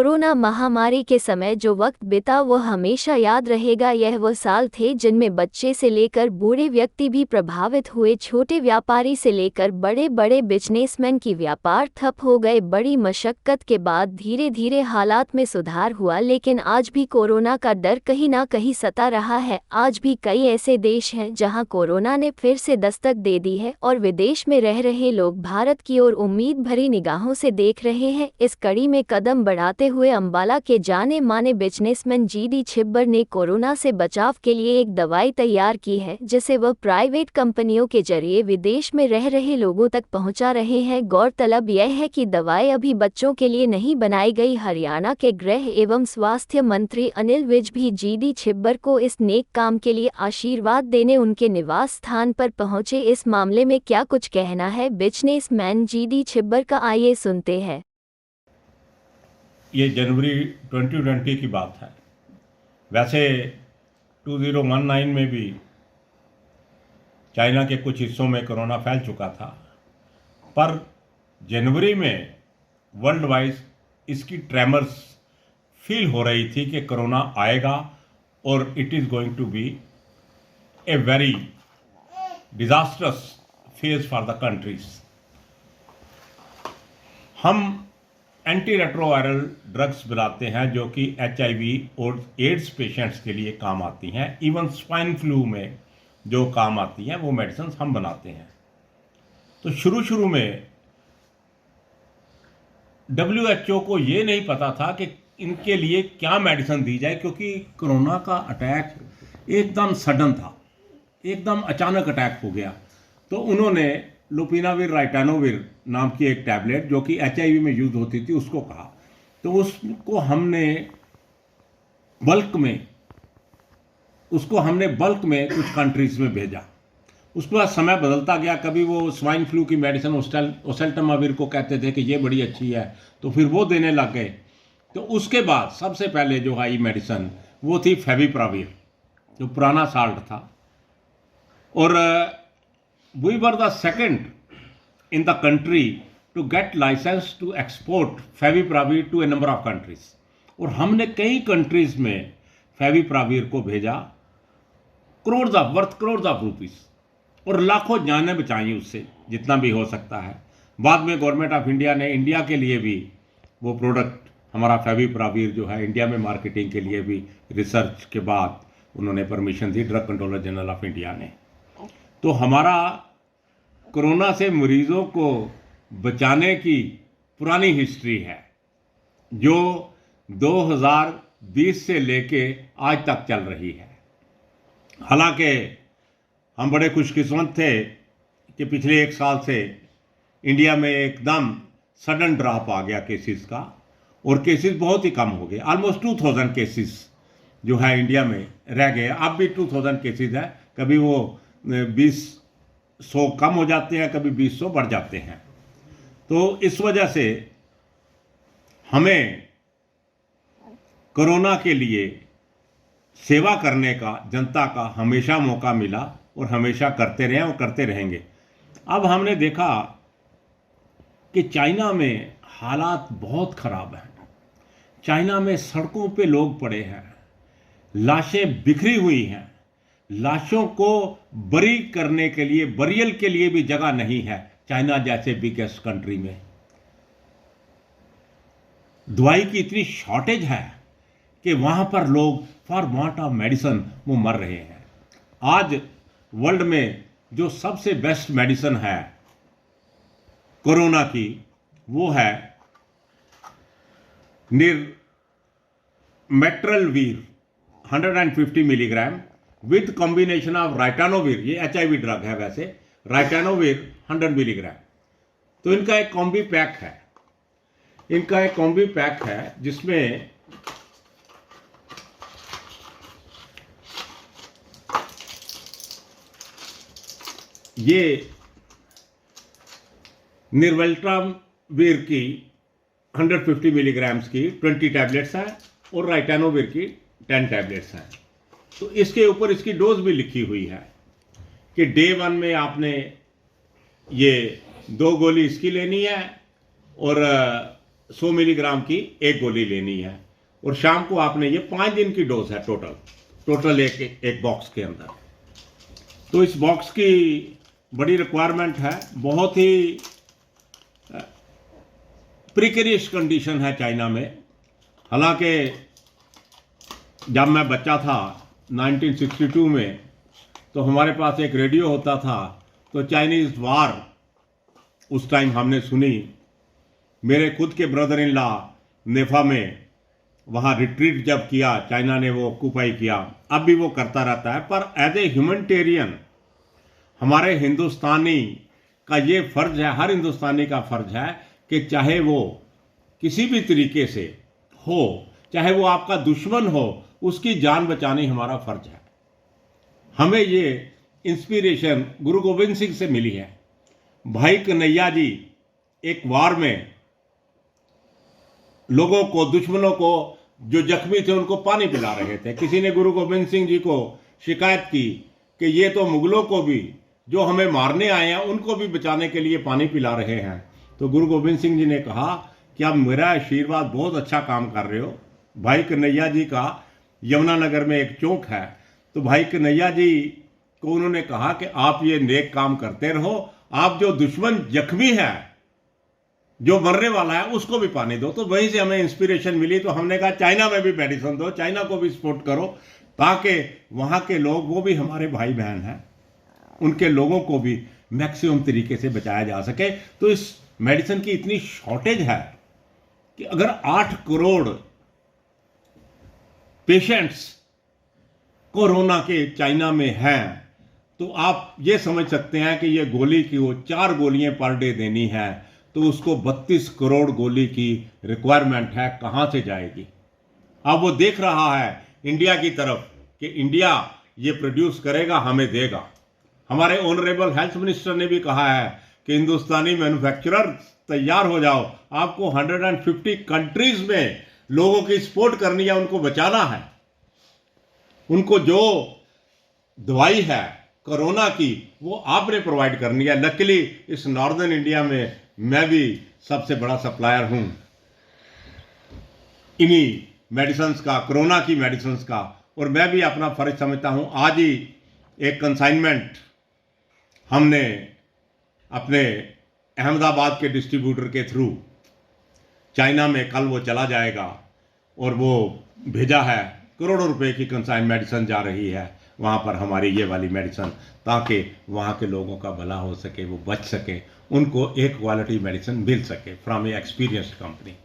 Corona महामारी के समय जो वक्त बिता वो हमेशा याद रहेगा। यह वो साल थे जिनमें बच्चे से लेकर बूढ़े व्यक्ति भी प्रभावित हुए। छोटे व्यापारी से लेकर बड़े बड़े बिजनेसमैन की व्यापार ठप हो गए। बड़ी मशक्कत के बाद धीरे धीरे हालात में सुधार हुआ, लेकिन आज भी कोरोना का डर कहीं ना कहीं सता रहा है। आज भी कई ऐसे देश हैं जहां कोरोना ने फिर से दस्तक दे दी है और विदेश में रह रहे लोग भारत की ओर उम्मीद भरी निगाहों से देख रहे हैं। इस कड़ी में कदम बढ़ाते हुए अंबाला के जाने माने बिजनेसमैन जीडी छिब्बर ने कोरोना से बचाव के लिए एक दवाई तैयार की है, जिसे वह प्राइवेट कंपनियों के जरिए विदेश में रह रहे लोगों तक पहुंचा रहे हैं। गौरतलब यह है कि दवाई अभी बच्चों के लिए नहीं बनाई गई। हरियाणा के गृह एवं स्वास्थ्य मंत्री अनिल विज भी जीडी छिब्बर को इस नेक काम के लिए आशीर्वाद देने उनके निवास स्थान पर पहुंचे। इस मामले में क्या कुछ कहना है बिजनेसमैन जीडी छिब्बर का, आइए सुनते हैं। ये जनवरी 2020 की बात है। वैसे 2019 में भी चाइना के कुछ हिस्सों में कोरोना फैल चुका था, पर जनवरी में वर्ल्ड वाइड इसकी ट्रेमर्स फील हो रही थी कि कोरोना आएगा और it is going to be a very disasters phase for the countries. हम एंटी रेट्रोवायरल ड्रग्स बनाते हैं जो कि HIV और एड्स पेशेंट्स के लिए काम आती हैं। इवन स्वाइन फ्लू में जो काम आती हैं वो मेडिसिन हम बनाते हैं। तो शुरू में WHO को ये नहीं पता था कि इनके लिए क्या मेडिसिन दी जाए, क्योंकि कोरोना का अटैक एकदम सडन था, एकदम अचानक अटैक हो गया। तो उन्होंने लुपिनाविर राइटानोविर नाम की एक टैबलेट जो कि HIV में यूज होती थी उसको कहा। तो उसको हमने बल्क में कुछ कंट्रीज में भेजा। उसके बाद समय बदलता गया। कभी वो स्वाइन फ्लू की मेडिसिन ओसेल्टामाविर को कहते थे कि ये बड़ी अच्छी है, तो फिर वो देने लग गए। तो उसके बाद सबसे पहले जो आई मेडिसिन वो थी फेविप्राविर, जो पुराना साल्ट था। और we were the second in the country to get license to export favipiravir to a number of countries। और हमने कई कंट्रीज में फेविप्राविर को भेजा, करोड़ ऑफ रुपीस, और लाखों जानें बचाई उससे जितना भी हो सकता है। बाद में गवर्नमेंट ऑफ इंडिया ने इंडिया के लिए भी वो प्रोडक्ट हमारा फेविप्राविर जो है इंडिया में मार्केटिंग के लिए भी रिसर्च के बाद उन्होंने permission the, drug controller general of India ने। तो हमारा कोरोना से मरीजों को बचाने की पुरानी हिस्ट्री है जो 2020 से लेके आज तक चल रही है। हालांकि हम बड़े खुशकिस्मत थे कि पिछले एक साल से इंडिया में एकदम सडन ड्रॉप आ गया केसेस का, और केसेस बहुत ही कम हो गए। ऑलमोस्ट 2000 केसेस जो है इंडिया में रह गए। अब भी 2000 केसेस है, कभी वो 20-100 कम हो जाते हैं, कभी 20-100 बढ़ जाते हैं। तो इस वजह से हमें कोरोना के लिए सेवा करने का जनता का हमेशा मौका मिला और हमेशा करते रहे और करते रहेंगे। अब हमने देखा कि चाइना में हालात बहुत ख़राब हैं। चाइना में सड़कों पे लोग पड़े हैं, लाशें बिखरी हुई हैं, लाशों को बरी करने के लिए, बरियल के लिए भी जगह नहीं है। चाइना जैसे बिगेस्ट कंट्री में दवाई की इतनी शॉर्टेज है कि वहां पर लोग फॉर वांट ऑफ मेडिसिन वो मर रहे हैं। आज वर्ल्ड में जो सबसे बेस्ट मेडिसिन है कोरोना की वो है मेट्रलवीर 150 मिलीग्राम विद कॉम्बिनेशन ऑफ राइटानोविर। ये HIV ड्रग है वैसे, राइटानोविर 100 मिलीग्राम। तो इनका एक कॉम्बी पैक है जिसमें ये निर्वेल्ट्रावीर की 150 मिलीग्राम्स की 20 टैबलेट्स हैं और राइटानोविर की 10 टैबलेट्स हैं। तो इसके ऊपर इसकी डोज भी लिखी हुई है कि डे 1 में आपने ये 2 गोली इसकी लेनी है और 100 मिलीग्राम की एक गोली लेनी है, और शाम को आपने, ये 5 दिन की डोज है टोटल एक बॉक्स के अंदर। तो इस बॉक्स की बड़ी रिक्वायरमेंट है, बहुत ही प्रिकेरियस कंडीशन है चाइना में। हालांकि जब मैं बच्चा था 1962 में, तो हमारे पास एक रेडियो होता था, तो चाइनीज़ वार उस टाइम हमने सुनी। मेरे खुद के ब्रदर इन लॉ नेफा में वहाँ रिट्रीट जब किया, चाइना ने वो ऑक्यूपाई किया, अब भी वो करता रहता है। पर एज ए ह्यूमैनिटेरियन हमारे हिंदुस्तानी का ये फ़र्ज है, हर हिंदुस्तानी का फ़र्ज है कि चाहे वो किसी भी तरीके से हो, चाहे वो आपका दुश्मन हो, उसकी जान बचानी हमारा फ़र्ज है। हमें ये इंस्पिरेशन गुरु गोविंद सिंह से मिली है। भाई कन्हैया जी एक वार में लोगों को, दुश्मनों को, जो जख्मी थे उनको पानी पिला रहे थे। किसी ने गुरु गोविंद सिंह जी को शिकायत की कि ये तो मुगलों को भी, जो हमें मारने आए हैं, उनको भी बचाने के लिए पानी पिला रहे हैं। तो गुरु गोविंद सिंह जी ने कहा कि आप मेरा आशीर्वाद, बहुत अच्छा काम कर रहे हो। भाई कन्हैया जी का यमुनानगर में एक चौक है, तो भाई कन्हैया जी को उन्होंने कहा कि आप ये नेक काम करते रहो, आप जो दुश्मन जख्मी है, जो मरने वाला है, उसको भी पानी दो। तो वहीं से हमें इंस्पिरेशन मिली। तो हमने कहा चाइना में भी मेडिसिन दो, चाइना को भी सपोर्ट करो, ताकि वहाँ के लोग, वो भी हमारे भाई बहन हैं, उनके लोगों को भी मैक्सिमम तरीके से बचाया जा सके। तो इस मेडिसिन की इतनी शॉर्टेज है कि अगर 8 करोड़ पेशेंट्स कोरोना के चाइना में हैं, तो आप ये समझ सकते हैं कि ये गोली की, वो 4 गोलियां पर डे देनी है, तो उसको 32 करोड़ गोली की रिक्वायरमेंट है, कहाँ से जाएगी। अब वो देख रहा है इंडिया की तरफ कि इंडिया ये प्रोड्यूस करेगा, हमें देगा। हमारे ऑनरेबल हेल्थ मिनिस्टर ने भी कहा है कि हिंदुस्तानी मैन्युफैक्चरर तैयार हो जाओ, आपको 150 कंट्रीज में लोगों की सपोर्ट करनी है, उनको बचाना है। उनको जो दवाई है कोरोना की, वो आपने प्रोवाइड करनी है। लकीली इस नॉर्दर्न इंडिया में मैं भी सबसे बड़ा सप्लायर हूं इन्हीं मेडिसिन्स का, कोरोना की मेडिसिन्स का, और मैं भी अपना फर्ज समझता हूं। आज ही एक कंसाइनमेंट हमने अपने अहमदाबाद के डिस्ट्रीब्यूटर के थ्रू चाइना में, कल वो चला जाएगा, और वो भेजा है। करोड़ों रुपए की कंसाइन मेडिसिन जा रही है वहाँ पर, हमारी ये वाली मेडिसिन, ताकि वहाँ के लोगों का भला हो सके, वो बच सके, उनको एक क्वालिटी मेडिसिन मिल सके फ्रॉम ए एक्सपीरियंस्ड कंपनी।